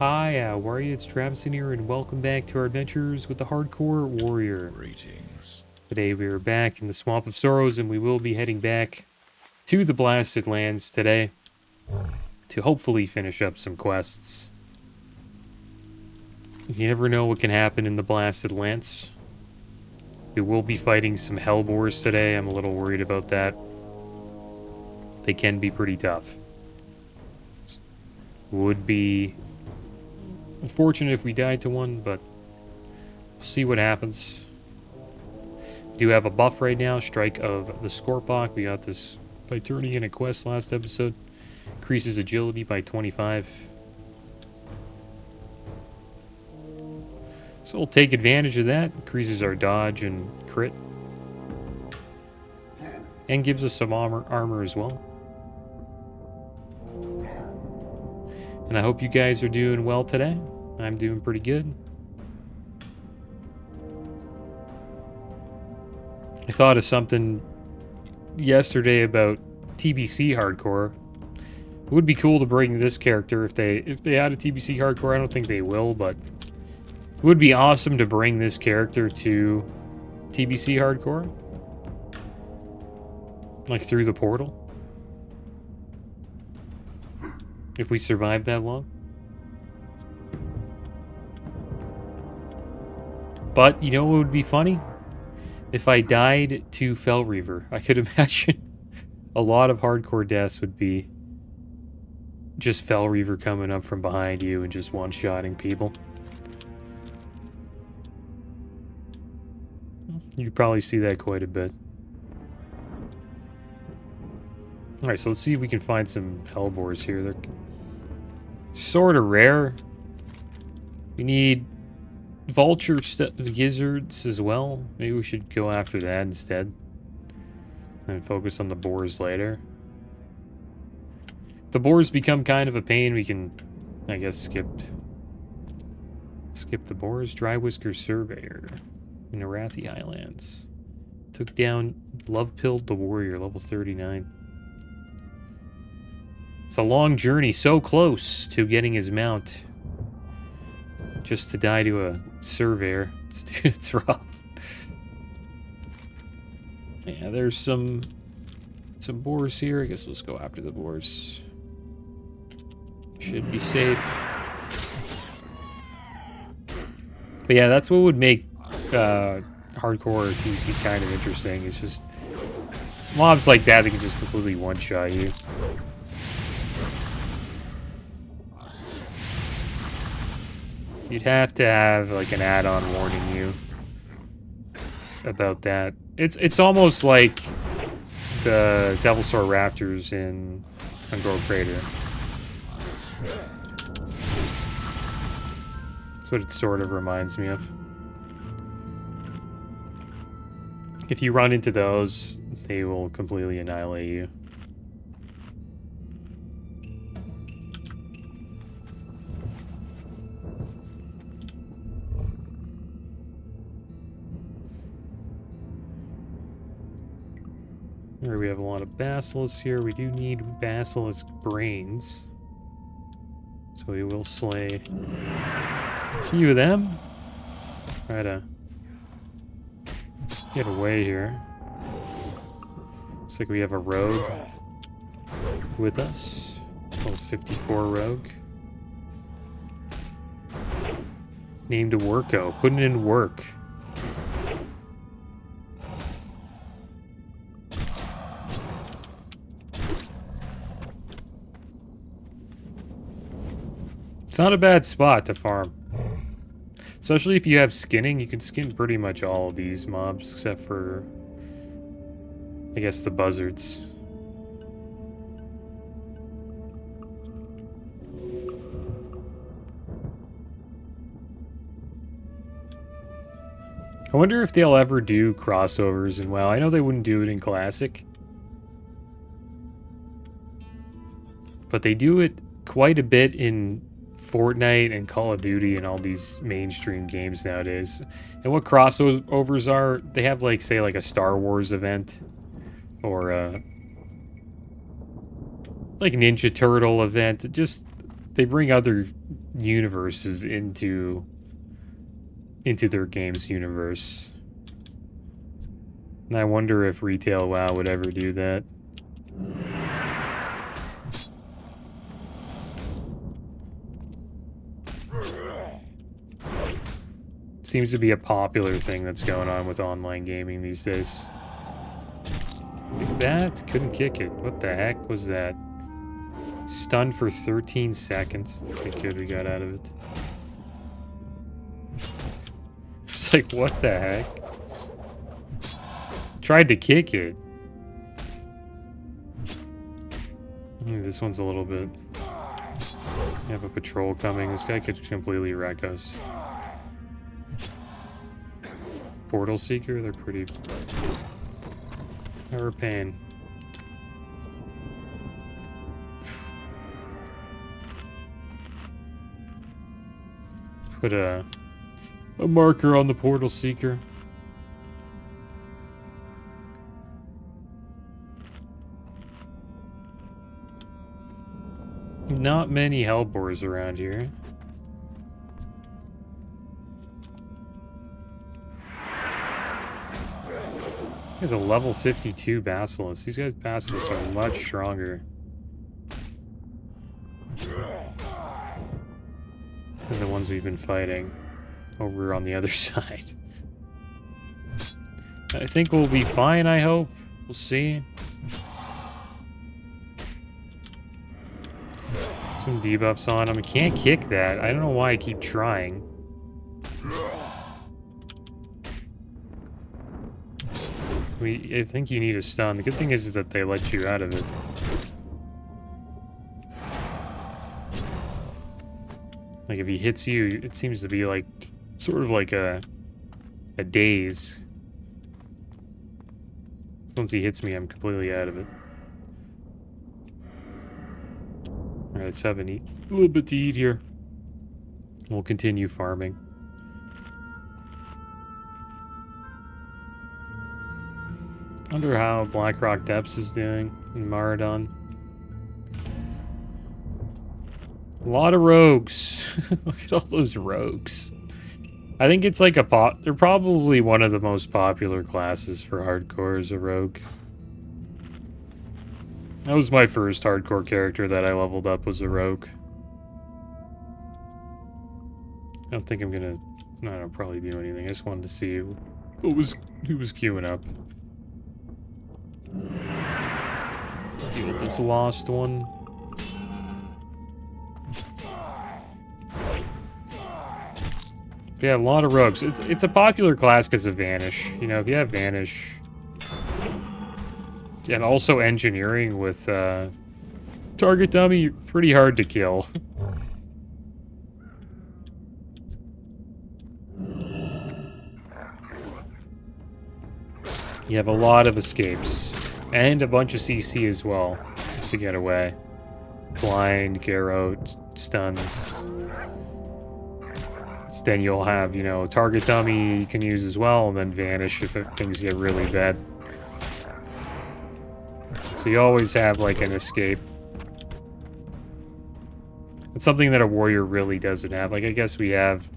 Hi, how are you? It's Travis in here, and welcome back to our adventures with the Hardcore Warrior. Greetings. Today we are back in the Swamp of Sorrows, and we will be heading back to the Blasted Lands today to hopefully finish up some quests. You never know what can happen in the Blasted Lands. We will be fighting some Hellboars today. I'm a little worried about that. They can be pretty tough. Would be unfortunate if we died to one, but we'll see what happens. We do have a buff right now, Strike of the Scorpok. We got this by turning in a quest last episode. Increases agility by 25. So we'll take advantage of that. Increases our dodge and crit. And gives us some armor as well. And I hope you guys are doing well today. I'm doing pretty good. I thought of something yesterday about TBC hardcore. It would be cool to bring this character if they add a TBC hardcore. I don't think they will, but it would be awesome to bring this character to TBC hardcore. Like through the portal. If we survive that long. But, you know what would be funny? If I died to Fell Reaver. I could imagine a lot of hardcore deaths would be just Fell Reaver coming up from behind you and just one-shotting people. You'd probably see that quite a bit. Alright, so let's see if we can find some Hellboars here. They're sort of rare. We need vulture gizzards as well. Maybe we should go after that instead. And focus on the boars later. If the boars become kind of a pain, we can, I guess, skip the boars. Dry Whisker Surveyor in Arathi Highlands. Took down Love Pilled the Warrior, level 39. It's a long journey, so close to getting his mount. Just to die to a surveyor. It's rough. Yeah, there's some boars here. I guess let's go after the boars. Should be safe. But yeah, that's what would make hardcore or TC kind of interesting. It's just mobs like that can just completely one-shot you. You'd have to have like an add-on warning you about that. It's almost like the Devilsaur Raptors in Ungoro Crater. That's what it sort of reminds me of. If you run into those, they will completely annihilate you. Here we have a lot of basilisks here. We do need basilisk brains. So we will slay a few of them. Try to get away here. Looks like we have a rogue with us. Level 54 rogue. Named Worko. Putting in work. It's not a bad spot to farm. Especially if you have skinning, you can skin pretty much all of these mobs, except for, I guess, the buzzards. I wonder if they'll ever do crossovers in WoW. I know they wouldn't do it in Classic. But they do it quite a bit in Fortnite and Call of Duty and all these mainstream games nowadays. And what crossovers are, they have like, say, like a Star Wars event or a like Ninja Turtle event. Just they bring other universes into their game's universe. And I wonder if retail WoW would ever do that. Seems to be a popular thing that's going on with online gaming these days. Like that? Couldn't kick it. What the heck was that? Stunned for 13 seconds. Okay, good, we got out of it. It's like, what the heck? Tried to kick it. This one's a little bit... We have a patrol coming. This guy could completely wreck us. Portal Seeker, they're pretty... Never pain. Put a marker on the Portal Seeker. Not many Hellbores around here. There's a level 52 Basilisk. These guys' Basilisks are much stronger than the ones we've been fighting over on the other side. I think we'll be fine, I hope. We'll see. Some debuffs on him. I can't kick that. I don't know why I keep trying. I think you need a stun. The good thing is that they let you out of it. Like if he hits you, it seems to be like sort of like a daze. Once he hits me, I'm completely out of it. Alright, let's have a little bit to eat here. We'll continue farming. Wonder how Blackrock Depths is doing in Maradon. A lot of rogues. Look at all those rogues. I think it's like they're probably one of the most popular classes for hardcore as a rogue. That was my first hardcore character that I leveled up, was a rogue. I don't think I'm gonna... No, I don't probably do anything. I just wanted to see who was queuing up. Deal with this lost one. Yeah, a lot of rogues. It's a popular class because of Vanish. You know, if you have Vanish... And also engineering with target dummy, you're pretty hard to kill. You have a lot of escapes. And a bunch of CC as well to get away. Blind, Garrote, stuns. Then you'll have, you know, target dummy you can use as well, and then Vanish if things get really bad. So you always have, like, an escape. It's something that a warrior really doesn't have. Like, I guess we have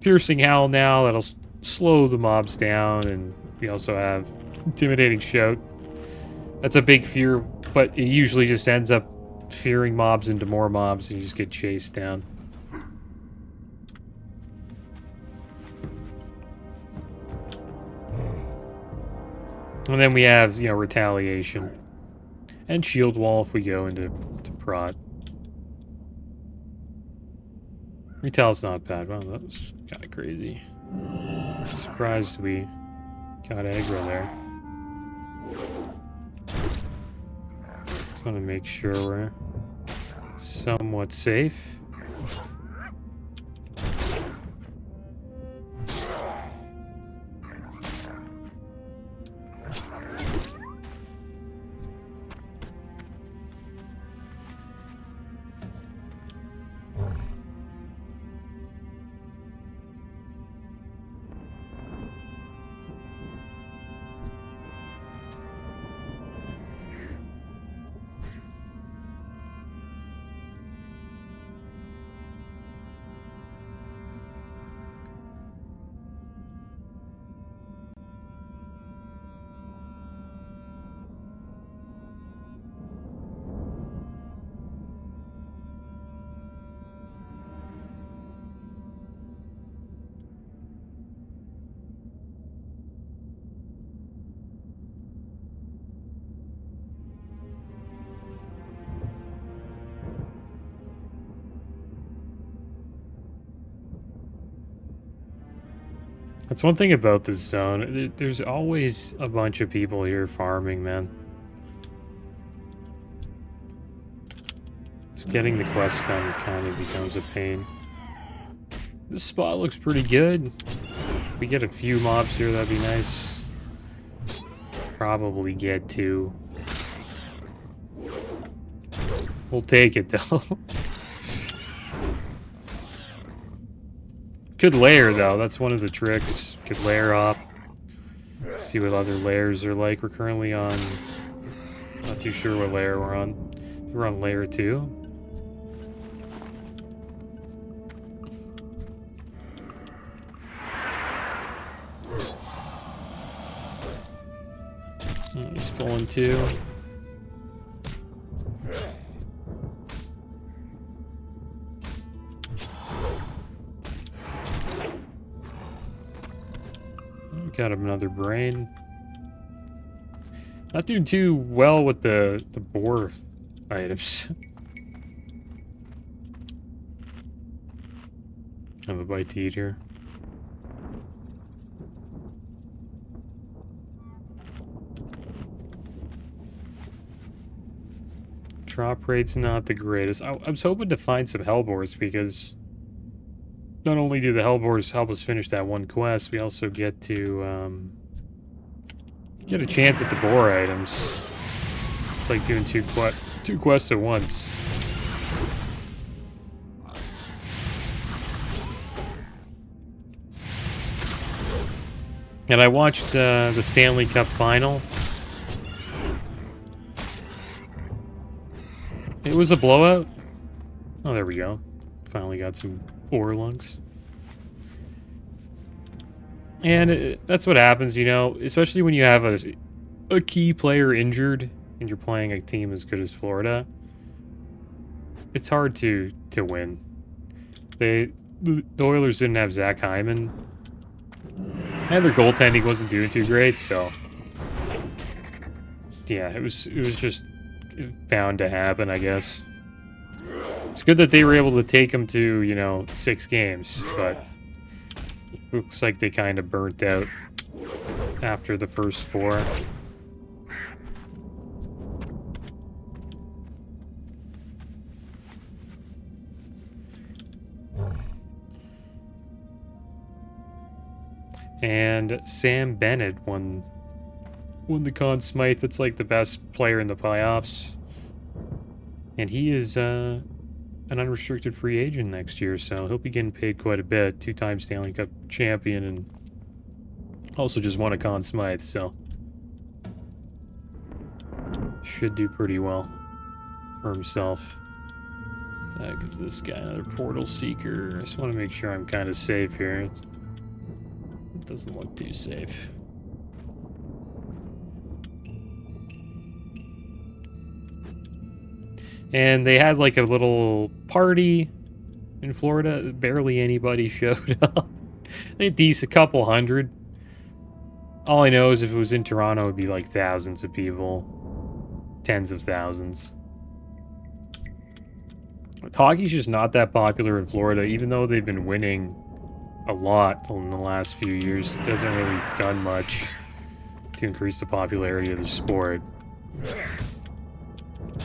Piercing Howl now, that'll slow the mobs down, and we also have Intimidating Shout. That's a big fear, but it usually just ends up fearing mobs into more mobs, and you just get chased down. And then we have, you know, Retaliation. And Shield Wall if we go into Prot. Retail's not bad. Well, that was kind of crazy. Surprised we got aggro there. Just want to make sure we're somewhat safe. That's one thing about this zone. There's always a bunch of people here farming, man. Just getting the quest done kind of becomes a pain. This spot looks pretty good. If we get a few mobs here, that'd be nice. Probably get two. We'll take it, though. Could layer, though. That's one of the tricks. Could layer up. See what other layers are like. We're currently on... Not too sure what layer we're on. We're on layer 2. He's pulling 2. Got him another brain. Not doing too well with the boar items. Have a bite to eat here. Drop rate's not the greatest. I was hoping to find some hellboars because not only do the hellboars help us finish that one quest, we also get to get a chance at the boar items. It's like doing two quests at once. And I watched the Stanley Cup final. It was a blowout. Oh, there we go. Finally got some boar lungs. And that's what happens, you know, especially when you have a key player injured and you're playing a team as good as Florida. It's hard to win. The Oilers didn't have Zach Hyman. And their goaltending wasn't doing too great, so yeah, it was just bound to happen, I guess. It's good that they were able to take them to, you know, 6 games, but looks like they kind of burnt out after the first 4. And Sam Bennett won the Conn Smythe. That's like the best player in the playoffs. And he is an unrestricted free agent next year, so he'll be getting paid quite a bit. 2-time Stanley Cup champion and also just won a Conn Smythe, so should do pretty well for himself. Because this guy, another portal seeker. I just want to make sure I'm kind of safe here. It doesn't look too safe. And they had like a little party in Florida. Barely anybody showed up. I think a couple hundred. All I know is if it was in Toronto, it would be like thousands of people. Tens of thousands. Hockey's just not that popular in Florida, even though they've been winning a lot in the last few years. It hasn't really done much to increase the popularity of the sport.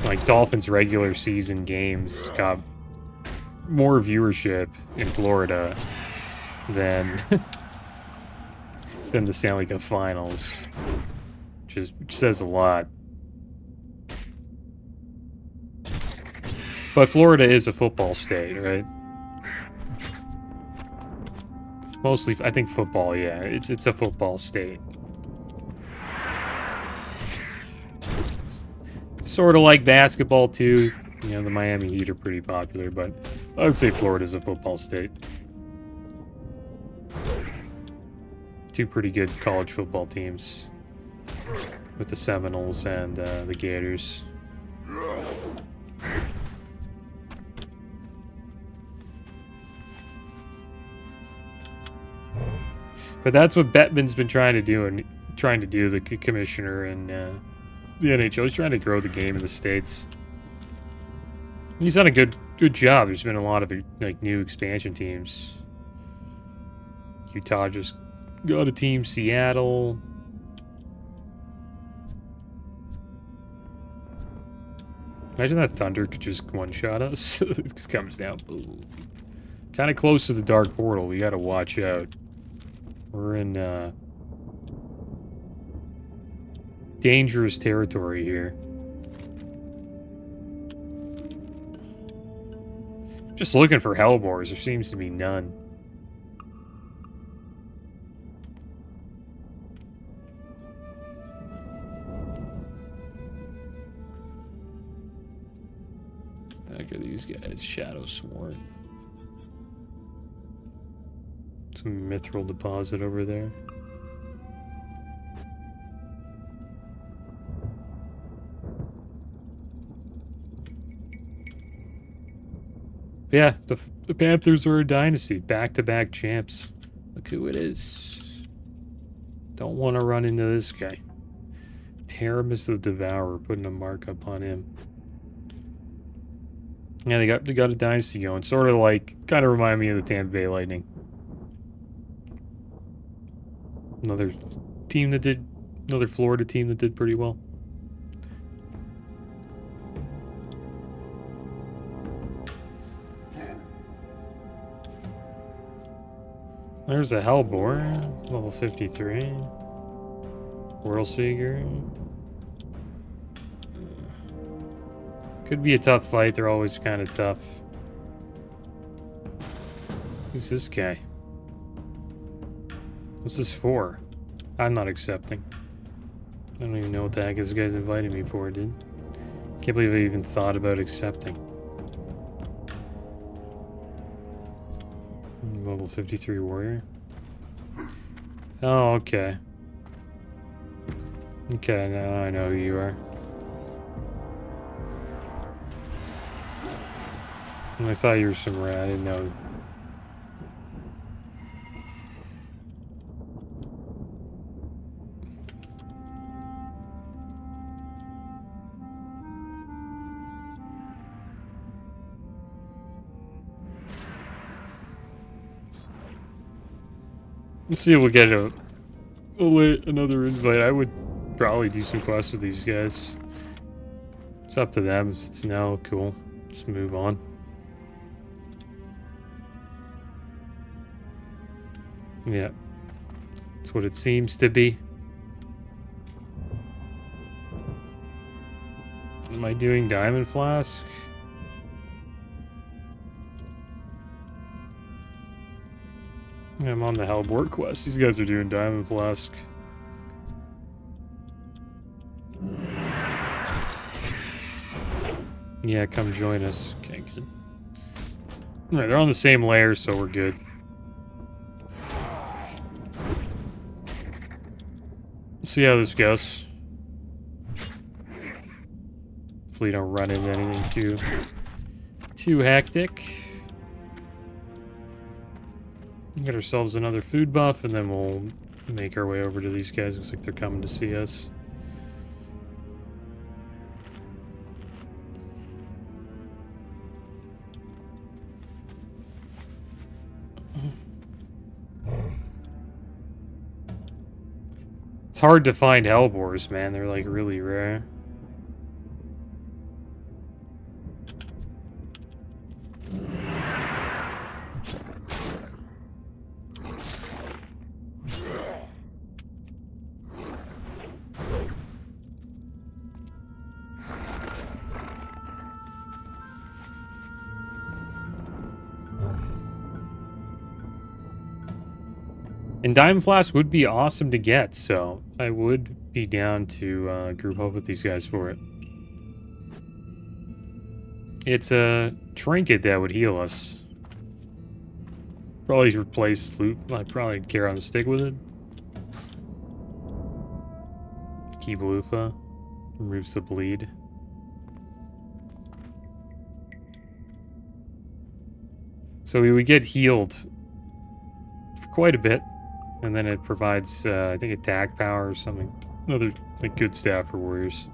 Like Dolphins regular season games got more viewership in Florida than than the Stanley Cup Finals, which says a lot. But Florida is a football state, right? Mostly, I think football, yeah. It's a football state. Sort of like basketball, too. You know, the Miami Heat are pretty popular, but I would say Florida's a football state. 2 pretty good college football teams with the Seminoles and the Gators. But that's what Bettman's been trying to do, the commissioner and the NHL. He's trying to grow the game in the States. He's done a good job. There's been a lot of like new expansion teams. Utah just Got a team Seattle. Imagine that thunder could just one-shot us. It comes down. Kind of close to the dark portal. We gotta watch out. We're in dangerous territory here. Just looking for hellbores. There seems to be none. Look at these guys. Shadow Sworn. Some mithril deposit over there. Yeah, the Panthers are a dynasty. Back-to-back champs. Look who it is. Don't want to run into this guy. Taramis the Devourer, putting a markup on him. Yeah, they got a dynasty going. Sort of like, kind of remind me of the Tampa Bay Lightning. Another Florida team that did pretty well. There's a Hellbore, level 53. Whirlseeker. Could be a tough fight, they're always kind of tough. Who's this guy? What's this for? I'm not accepting. I don't even know what the heck this guy's inviting me for, dude. Can't believe I even thought about accepting. Level 53 warrior. Oh, okay. Okay, now I know who you are. I thought you were some rat, I didn't know. Let's see if we'll get another invite. I would probably do some quests with these guys. It's up to them. If it's no, cool. Just move on. Yeah. That's what it seems to be. Am I doing Diamond Flask? I'm on the Hellbore quest. These guys are doing Diamond Flask. Yeah, come join us. Okay, good. Alright, they're on the same layer, so we're good. Let's see how this goes. Hopefully don't run into anything too hectic. Get ourselves another food buff, and then we'll make our way over to these guys. Looks like they're coming to see us. It's hard to find Hellbores, man. They're like really rare. And Diamond Flask would be awesome to get, so I would be down to group up with these guys for it. It's a trinket that would heal us. Probably replace loot. I'd probably carry on the stick with it. Keep loofah. Removes the bleed. So we would get healed for quite a bit. And then it provides, I think, attack power or something. Another like good staff for warriors.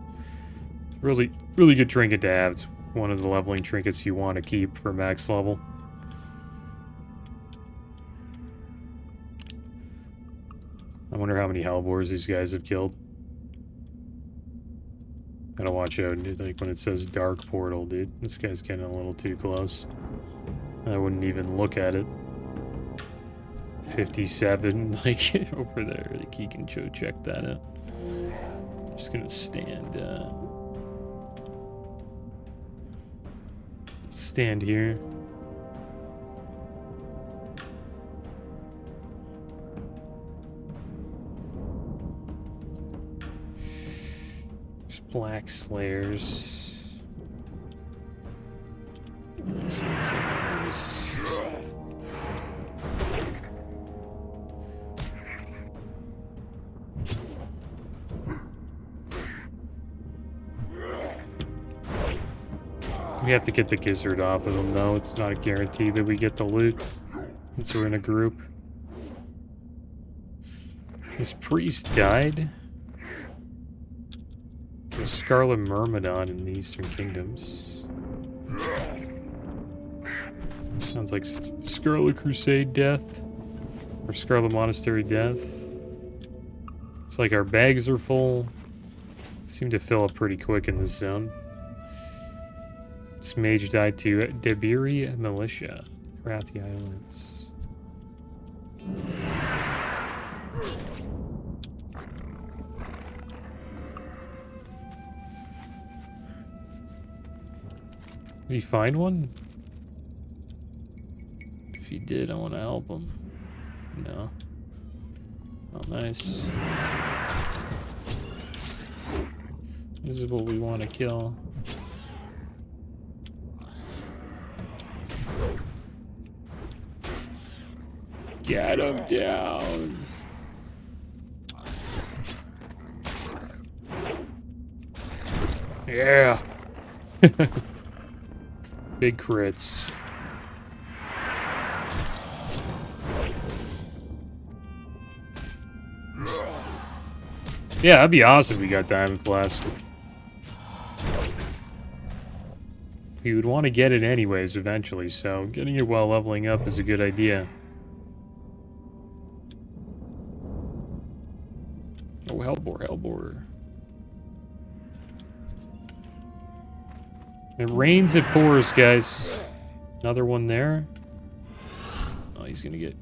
It's a really, really good trinket to have. It's one of the leveling trinkets you want to keep for max level. I wonder how many hellbores these guys have killed. Gotta watch out, dude, like when it says dark portal, dude. This guy's getting a little too close. I wouldn't even look at it. 57, like, over there. Like, he can check that out. Just gonna stand here. There's Black Slayers. Let's see, we have to get the gizzard off of them, though. It's not a guarantee that we get the loot since we're in a group. This priest died. There's Scarlet Myrmidon in the Eastern Kingdoms. Sounds like Scarlet Crusade death. Or Scarlet Monastery death. It's like our bags are full. Seem to fill up pretty quick in this zone. This mage died to Debiri Militia, Rathi Islands. Did he find one? If he did, I want to help him. No. Oh, nice. This is what we want to kill. Get him down. Yeah. Big crits. Yeah, that'd be awesome if we got Diamond Flask. We would want to get it anyways eventually, so getting it while leveling up is a good idea. Oh, Hellbore. It rains, it pours, guys. Another one there. Oh, he's gonna get...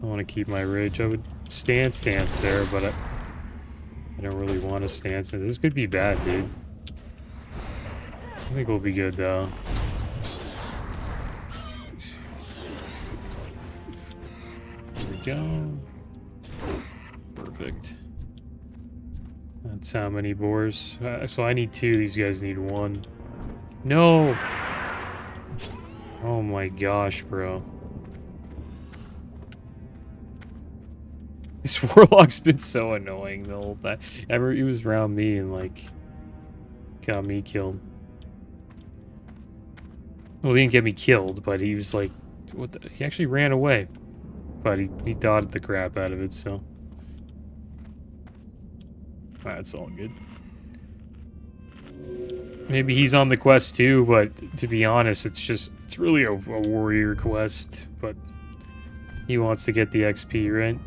I want to keep my rage. I would stance there, but I don't really want to stance. This could be bad, dude. I think we'll be good, though. There we go. Perfect. That's how many boars. So I need 2. These guys need 1. No! Oh my gosh, bro. This warlock's been so annoying the whole time. He was around me and, like, got me killed. Well, he didn't get me killed, but he was like, what the? He actually ran away. But he dotted the crap out of it, so. That's all good. Maybe he's on the quest too, but to be honest, it's really a warrior quest, but he wants to get the XP, right?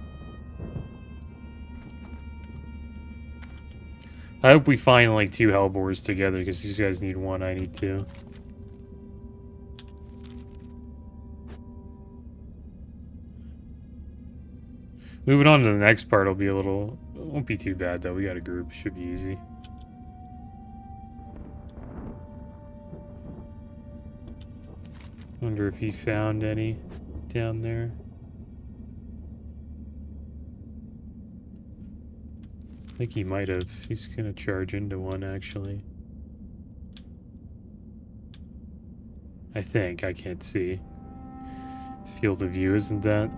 I hope we find like 2 Hellbores together, because these guys need 1, I need 2. Moving on to the next part will be a little... It won't be too bad, though. We got a group. Should be easy. Wonder if he found any down there. I think he might have. He's gonna charge into one, actually. I think. I can't see. Field of view isn't that...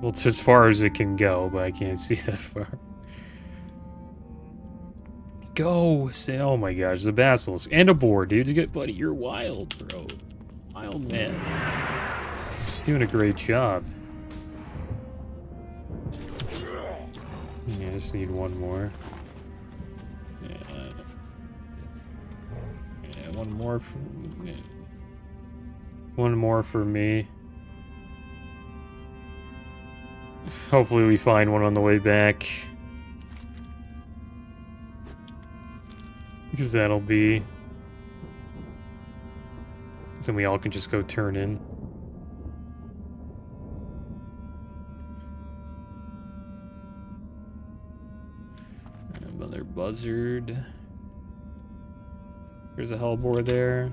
Well, it's as far as it can go, but I can't see that far. Go! Say, oh my gosh, the basilisk. And a boar, dude. Buddy, you're wild, bro. Wild man. He's doing a great job. Yeah, I just need 1 more. Yeah, 1 more for... Yeah. 1 more for me. Hopefully we find one on the way back. Because that'll be... Then we all can just go turn in. Another buzzard. There's a hellbore there.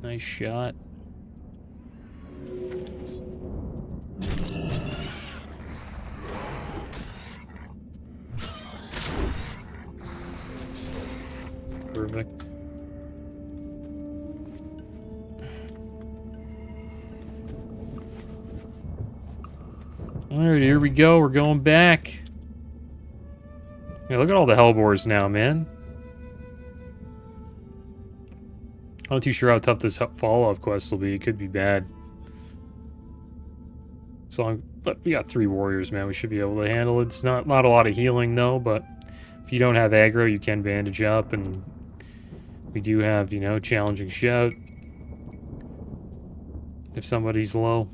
Nice shot. Perfect. Alright, here we go. We're going back. Yeah, look at all the hellbores now, man. I'm not too sure how tough this follow-up quest will be. It could be bad. But we got 3 warriors, man. We should be able to handle it. It's not a lot of healing, though, but if you don't have aggro, you can bandage up, and we do have, you know, challenging shout if somebody's low.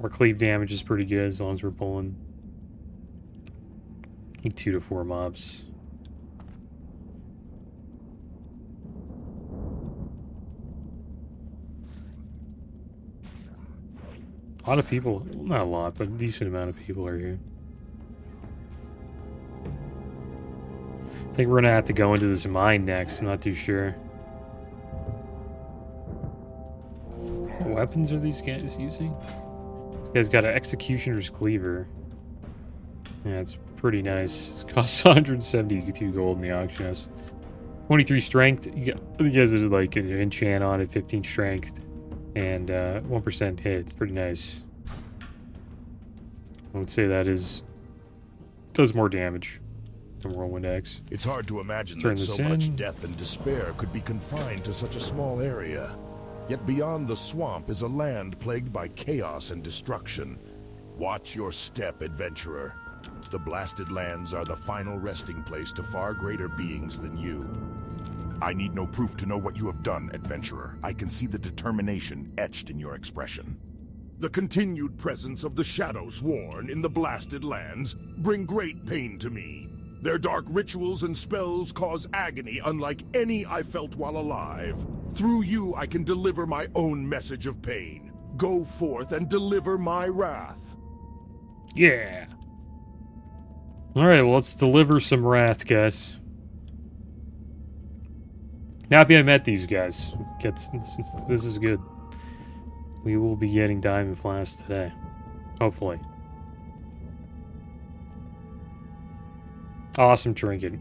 Our cleave damage is pretty good as long as we're pulling, I think, 2 to 4 mobs. A lot of people, well, not a lot, but a decent amount of people are here. I think we're gonna have to go into this mine next. I'm not too sure. What weapons are these guys using? This guy's got an Executioner's Cleaver. Yeah, it's pretty nice. It costs 172 gold in the auction house. 23 strength. You guys are like an enchant on it, 15 strength, and 1% hit. Pretty nice. I would say that does more damage than Whirlwind Axe. It's hard to imagine that so much death and despair could be confined to such a small area. Yet beyond the swamp is a land plagued by chaos and destruction. Watch your step, adventurer. The blasted lands are the final resting place to far greater beings than you. I need no proof to know what you have done, adventurer. I can see the determination etched in your expression. The continued presence of the shadows worn in the blasted lands bring great pain to me. Their dark rituals and spells cause agony unlike any I felt while alive. Through you, I can deliver my own message of pain. Go forth and deliver my wrath. Yeah. Alright, well, let's deliver some wrath, guys. Happy I met these guys. This is good. We will be getting Diamond Flask today. Hopefully. Awesome trinket.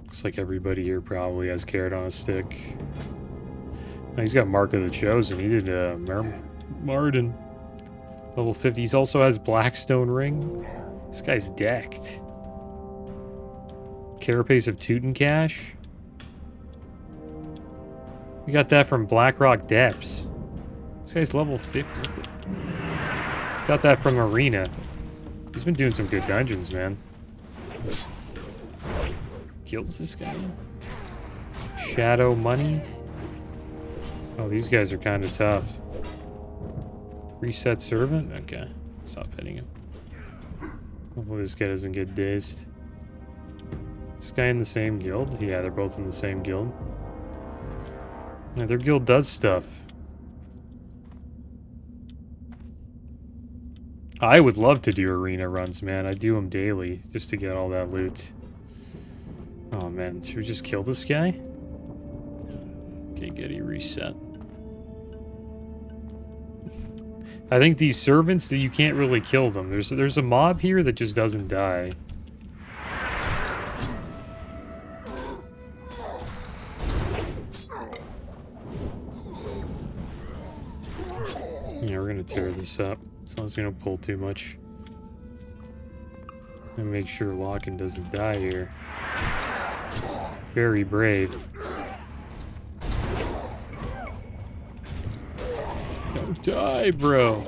Looks like everybody here probably has carrot on a stick. Oh, he's got Mark of the Chosen. He did Marden. Level 50. He also has Blackstone Ring. This guy's decked. Carapace of Tutankhash. We got that from Blackrock Depths. This guy's level 50. Got that from Arena. He's been doing some good dungeons, man. Kills this guy. Shadow Money. Oh, these guys are kind of tough. Reset Servant? Okay. Stop hitting him. Hopefully this guy doesn't get dazed. This guy in the same guild? Yeah, they're both in the same guild. Yeah, their guild does stuff. I would love to do arena runs, man. I do them daily just to get all that loot. Oh, man. Should we just kill this guy? Okay, good. He reset. I think these servants, that you can't really kill them. There's a mob here that just doesn't die. Yeah, we're gonna tear this up. As long as we don't pull too much. And make sure Locken doesn't die here. Very brave. Don't die, bro.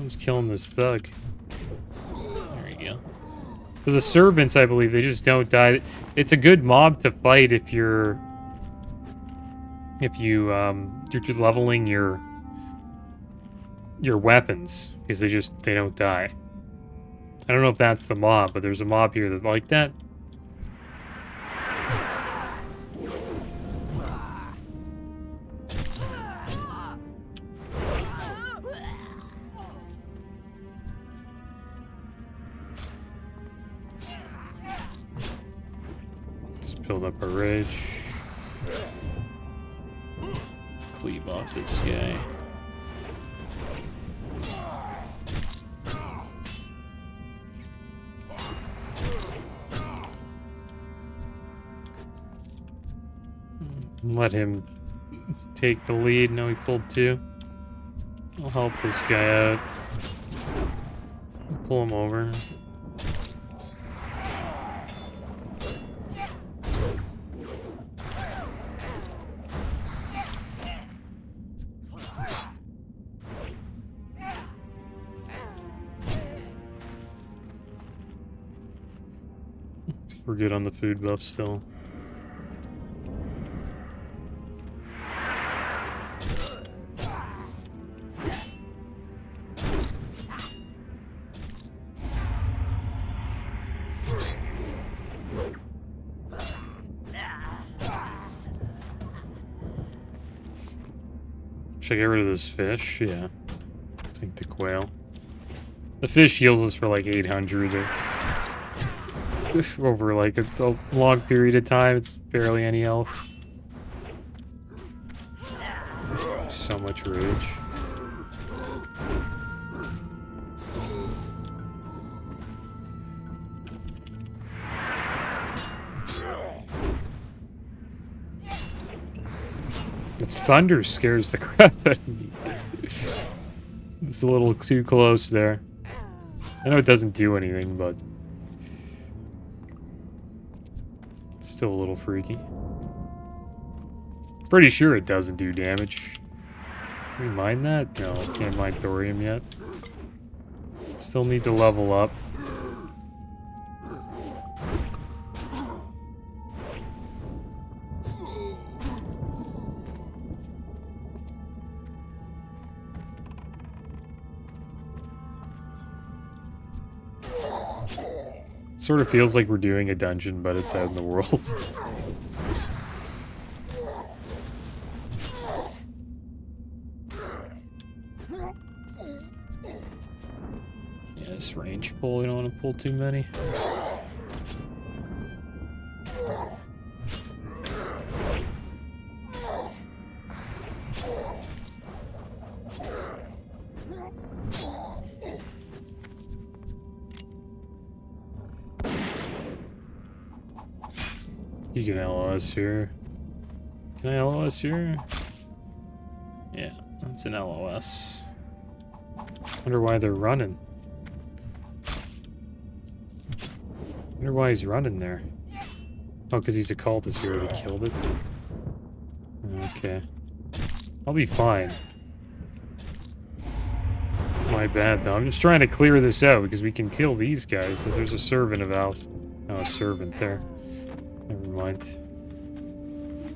Someone's killing this thug. There you go. For the servants, I believe, they just don't die. It's a good mob to fight if you're... you're leveling your weapons. Because they don't die. I don't know if that's the mob, but there's a mob here that's like that. Build up our rage. Cleave off this guy. Let him take the lead. No, he pulled two. I'll help this guy out. Pull him over. We're good on the food buff still. Should I get rid of this fish? Yeah. Take the quail. The fish heals us for like 800 over like a long period of time. It's barely any health. So much rage. Its thunder scares the crap out of me. It's a little too close there. I know it doesn't do anything, but it's still a little freaky. Pretty sure it doesn't do damage. Can we mine that? No, can't mine thorium yet. Still need to level up. Sort of feels like we're doing a dungeon, but it's out in the world. Yeah, this range pull, we don't want to pull too many. You can LOS here. Can I LOS here? Yeah, that's an LOS. Wonder why they're running. Wonder why he's running there. Oh, because he's a cultist here. We killed it. Okay. I'll be fine. My bad, though. I'm just trying to clear this out because we can kill these guys. So there's a servant of ours. Oh, a servant there. Never mind.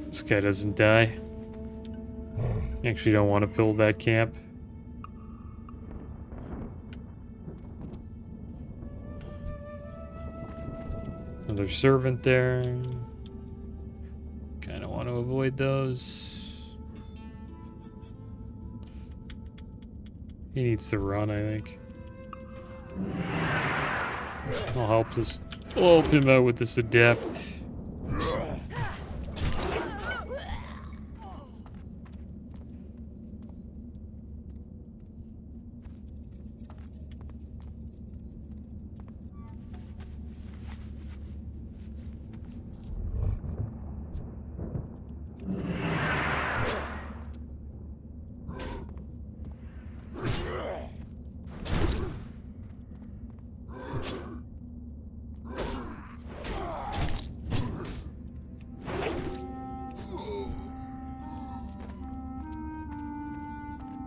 This guy doesn't die. Actually don't want to build that camp. Another servant there. Kind of want to avoid those. He needs to run, I think. I'll help this. I'll help him out with this adept.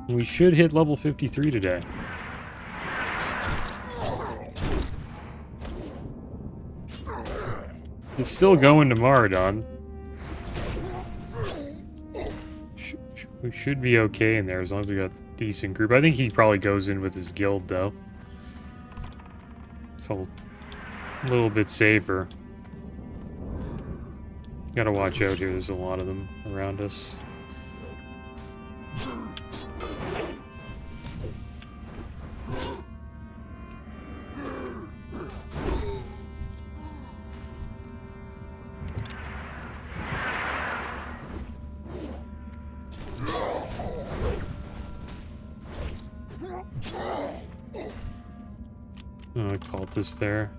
We should hit level 53 today. It's still going to Maradon. We should be okay in there as long as we got a decent group. I think he probably goes in with his guild, though. It's a little bit safer. Gotta watch out here. There's a lot of them around us. Oh, cultist there.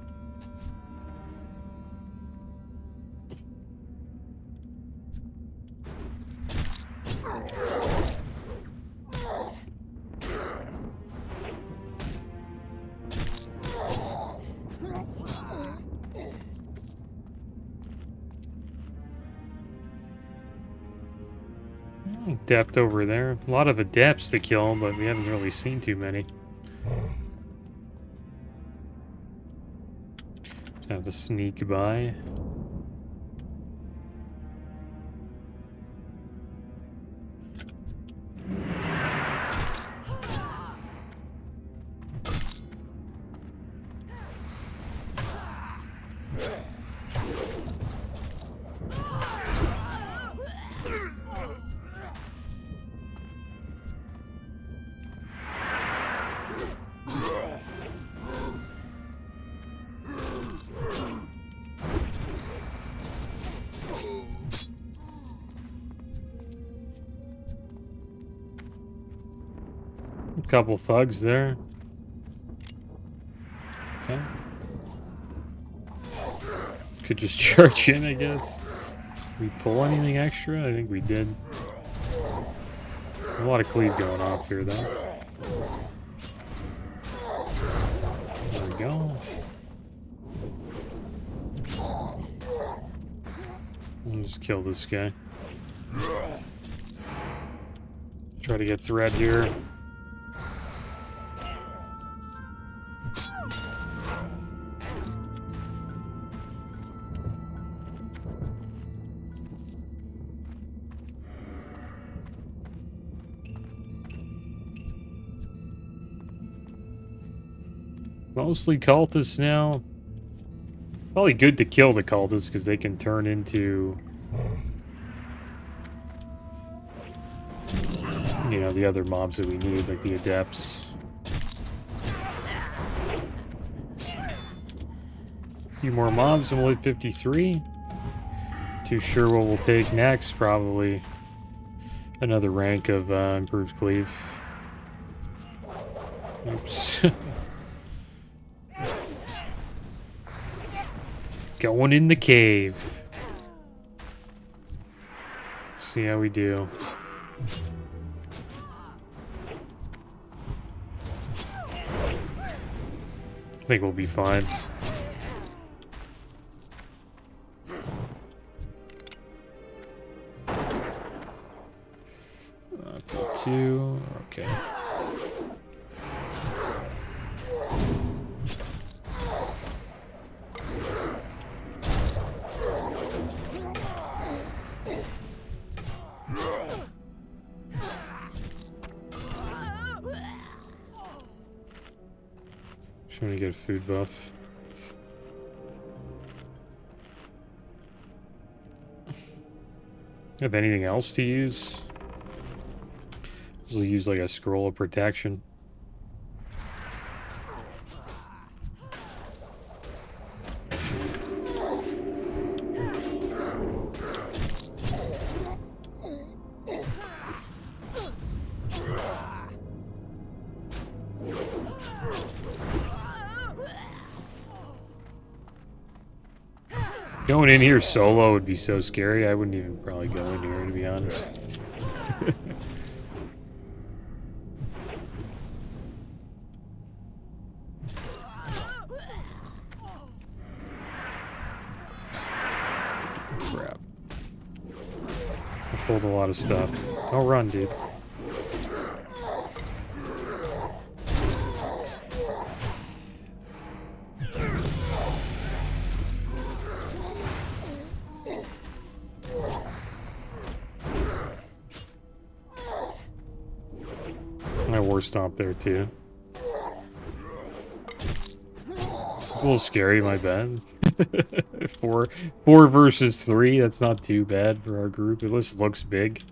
Adept over there. A lot of adepts to kill, but we haven't really seen too many. Have to sneak by. Couple thugs there. Okay. Could just charge in, I guess. Did we pull anything extra? I think we did. A lot of cleave going off here, though. There we go. Let's just kill this guy. Try to get thread here. Mostly cultists now. Probably good to kill the cultists because they can turn into, you know, the other mobs that we need, like the adepts. A few more mobs and we'll hit 53. Too sure what we'll take next. Probably another rank of improved cleave. Oops. Going in the cave. See how we do. I think we'll be fine. Two. Okay. Just want to get a food buff. Have anything else to use? Usually use like a scroll of protection. Going in here solo would be so scary. I wouldn't even probably go in here, to be honest. Crap. I pulled a lot of stuff. Don't run, dude. My war stomp there too. It's a little scary, my bad. four versus 3, that's not too bad for our group. It just looks big.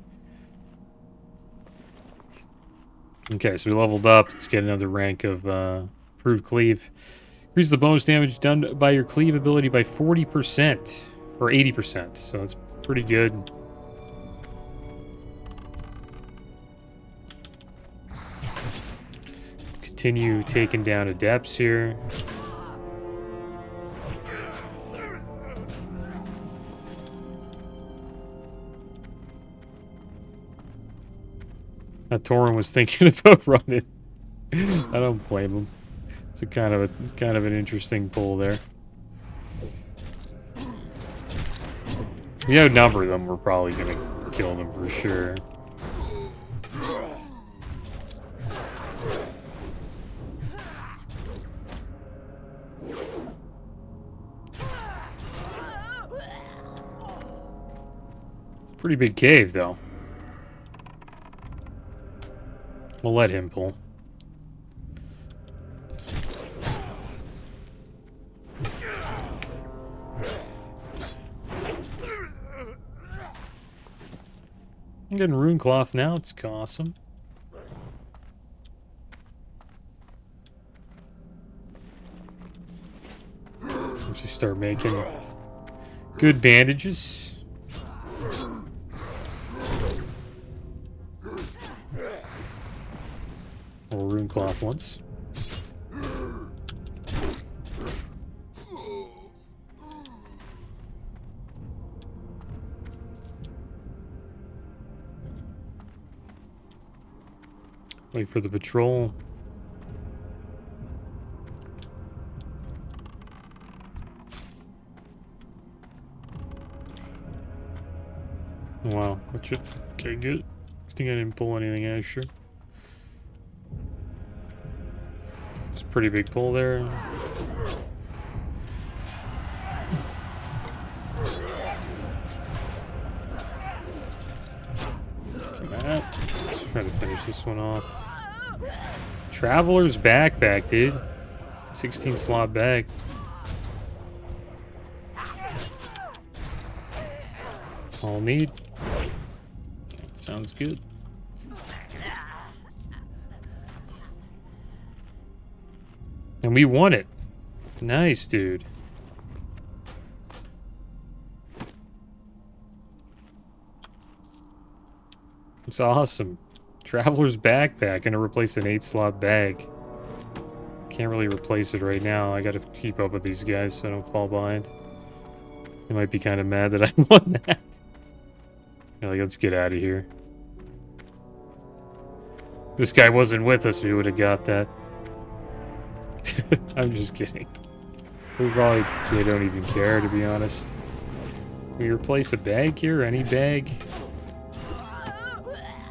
Okay, so we leveled up. Let's get another rank of improved cleave. Increase the bonus damage done by your cleave ability by 40%. Or 80%, so that's pretty good. Continue taking down adepts here. TAUREN was thinking about running. I don't blame him. It's a kind of an interesting pull there. If we outnumber them, we're probably gonna kill them for sure. Pretty big cave, though. We'll let him pull. I'm getting rune cloth now. It's awesome. Once you start making good bandages. Or rune cloth once. Wait for the patrol. Wow, what should... Okay, good. I think I didn't pull anything extra. It's a pretty big pull there. Let's try to finish this one off. Traveler's backpack, dude. 16 slot bag. All need. Sounds good. And we won it. Nice, dude. It's awesome. Traveler's backpack. Gonna replace an 8-slot bag. Can't really replace it right now. I gotta keep up with these guys so I don't fall behind. They might be kind of mad that I won that. You're like, let's get out of here. This guy wasn't with us, we would have got that. I'm just kidding. They don't even care, to be honest. Can we replace a bag here? Any bag?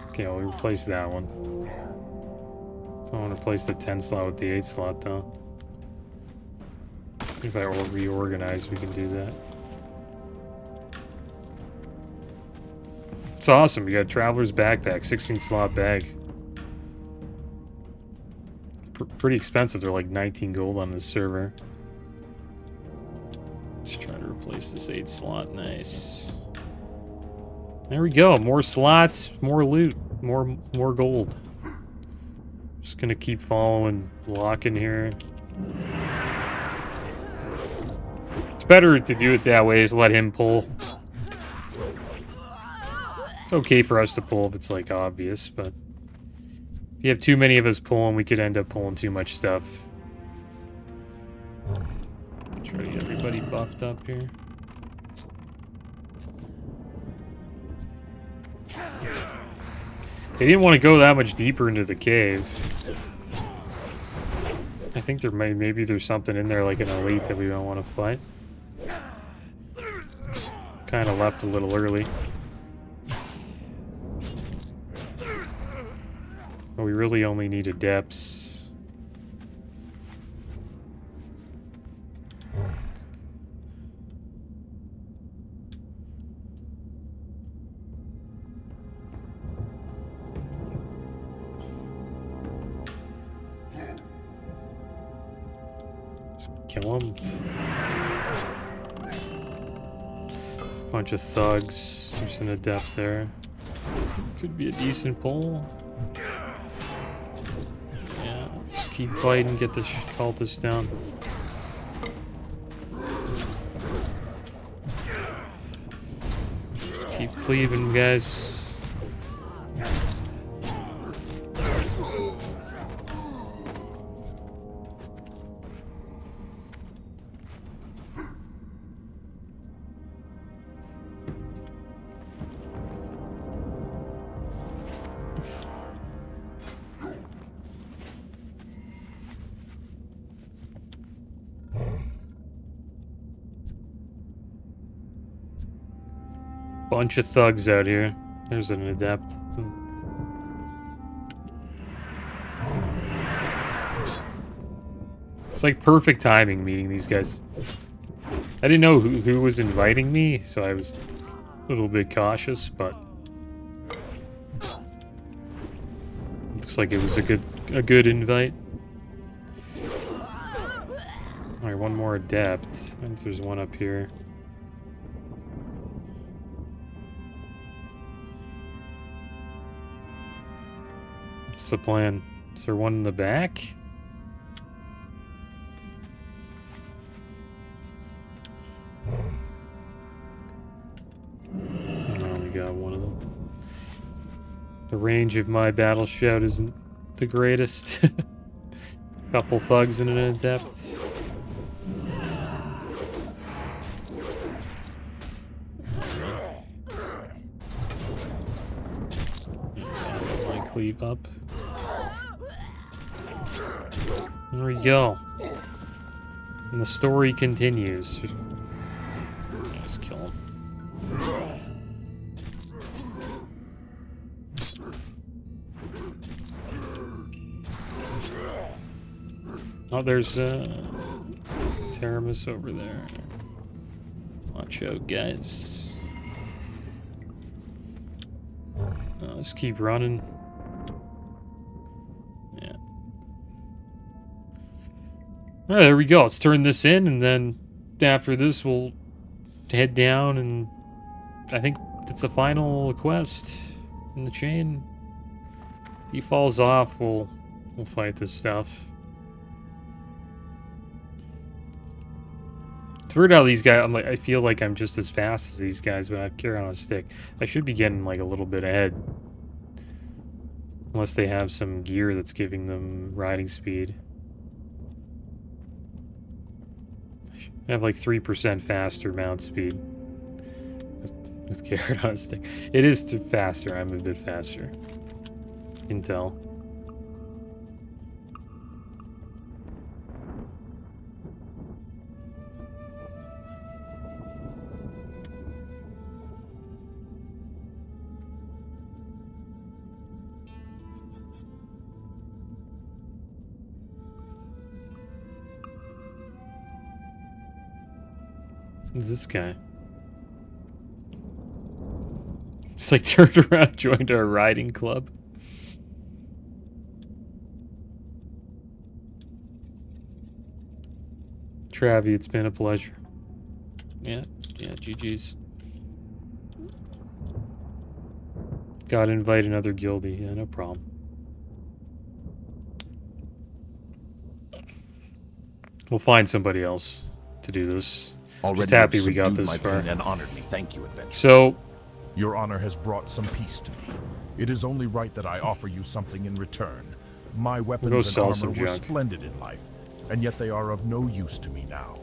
Okay, we'll replace that one. I want to replace the 10 slot with the 8 slot, though. If I reorganize, we can do that. It's awesome. We got a Traveler's backpack, 16 slot bag. Pretty expensive. They're like 19 gold on this server. Let's try to replace this 8 slot. Nice. There we go. More slots, more loot, more gold. Just gonna keep following Lockin here. It's better to do it that way, just let him pull. It's okay for us to pull if it's like obvious, but if you have too many of us pulling, we could end up pulling too much stuff. Try to get everybody buffed up here. They didn't want to go that much deeper into the cave. I think there maybe there's something in there like an elite that we don't want to fight. Kind of left a little early. But we really only need adepts. kill him. Bunch of thugs. There's an adept there. Could be a decent pull. Yeah, let's keep fighting, get this cultist down. Just keep cleaving, guys. Bunch of thugs out here. There's an adept. It's like perfect timing meeting these guys. I didn't know who was inviting me, so I was a little bit cautious, but looks like it was a good invite. Alright, one more adept. I think there's one up here. What's the plan? Is there one in the back? No, we got one of them. The range of my battle shout isn't the greatest. Couple thugs and an adept. Yeah, cleave up. There we go. And the story continues. Just kill him. Oh, there's Taramis over there. Watch out, guys. Let's keep running. Yeah. Alright, there we go. Let's turn this in, and then after this, we'll head down, and I think it's the final quest in the chain. If he falls off, we'll fight this stuff. It's weird how these guys, I feel like I'm just as fast as these guys, but I carry on a stick. I should be getting like a little bit ahead. Unless they have some gear that's giving them riding speed. I have like 3% faster mount speed. With carrot on a stick. It is faster, I'm a bit faster. You can tell. Who's this guy? Just like turned around, joined our riding club. Travi, it's been a pleasure. Yeah, GG's. Gotta invite another guildie. Yeah, no problem. We'll find somebody else to do this. Just happy we got this far. And honored me. Thank you, adventurer. So, your honor has brought some peace to me. It is only right that I offer you something in return. My weapons and armor were splendid in life, and yet they are of no use to me now.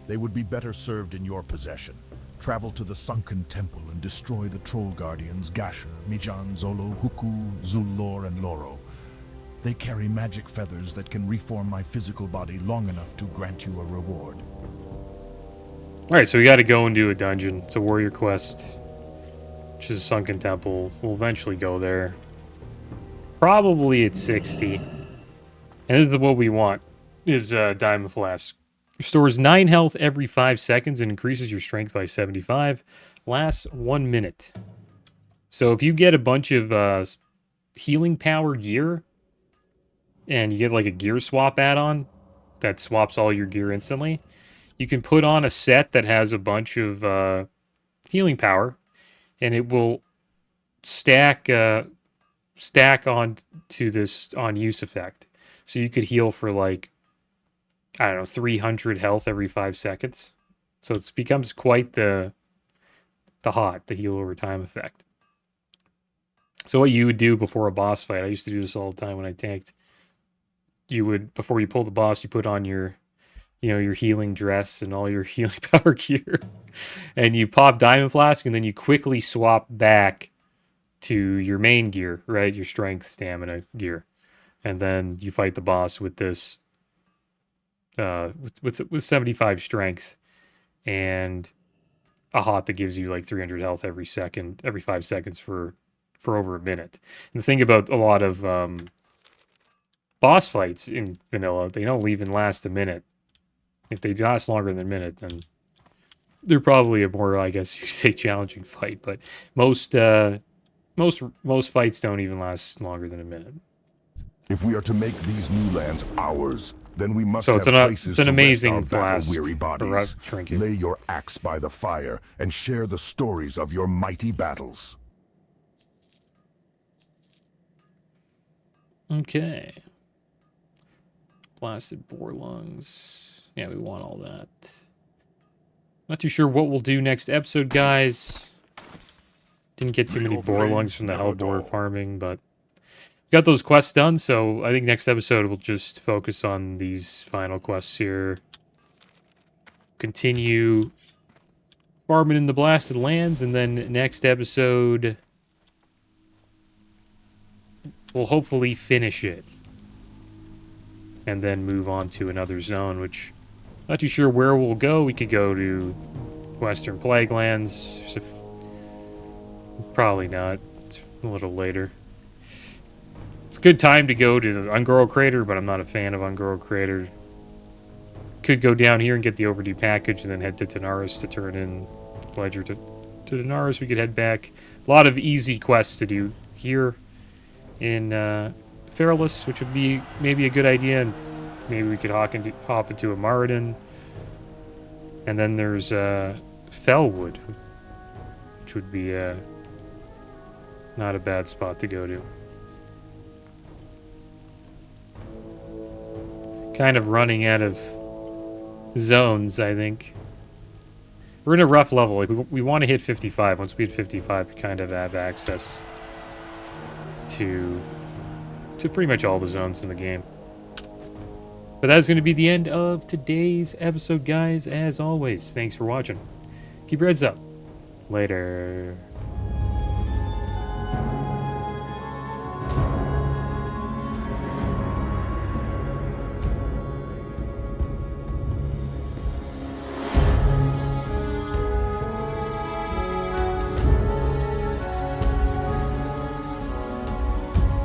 They would be better served in your possession. Travel to the sunken temple and destroy the troll guardians Gasher, Mijan, Zolo, Huku, Zulor, and Loro. They carry magic feathers that can reform my physical body long enough to grant you a reward. Alright, so we gotta go and do a dungeon. It's a warrior quest, which is a sunken temple. We'll eventually go there. Probably at 60. And this is what we want, is Diamond Flask. Restores 9 health every 5 seconds and increases your strength by 75. Lasts 1 minute. So if you get a bunch of healing power gear, and you get like a gear swap add-on, that swaps all your gear instantly. You can put on a set that has a bunch of healing power, and it will stack on to this on use effect. So you could heal for like, I don't know, 300 health every 5 seconds. So it becomes quite the heal over time effect. So what you would do before a boss fight, I used to do this all the time when I tanked. You would, before you pull the boss, you put on your, your healing dress and all your healing power gear, and you pop Diamond Flask, and then you quickly swap back to your main gear, right? Your strength, stamina gear, and then you fight the boss with this, with 75 strength, and a hot that gives you like 300 health every 5 seconds for over a minute. And the thing about a lot of boss fights in vanilla, they don't even last a minute. If they last longer than a minute, then they're probably a more, I guess you say, challenging fight. But most fights don't even last longer than a minute. If we are to make these new lands ours, then we must So have places it's an to amazing rest our flask battle-weary bodies. trinket. Lay your axe by the fire and share the stories of your mighty battles. Okay. Blasted boar lungs. Yeah, we want all that. Not too sure what we'll do next episode, guys. Didn't get too many boar lungs from the hellboar farming, but got those quests done, so I think next episode we'll just focus on these final quests here. Continue farming in the blasted lands, and then next episode we'll hopefully finish it. And then move on to another zone, which not too sure where we'll go. We could go to Western Plaguelands. Probably not. It's a little later. It's a good time to go to the Ungoro Crater, but I'm not a fan of Ungoro Crater. Could go down here and get the overdue package, and then head to Tanaris to turn in Ledger to Tanaris. We could head back. A lot of easy quests to do here in Fairless, which would be maybe a good idea, and maybe we could hop into a Maridon. And then there's Fellwood, which would be not a bad spot to go to. Kind of running out of zones, I think. We're in a rough level. Like we want to hit 55. Once we hit 55, we kind of have access to pretty much all the zones in the game. But that's going to be the end of today's episode, guys. As always, thanks for watching. Keep your heads up. Later.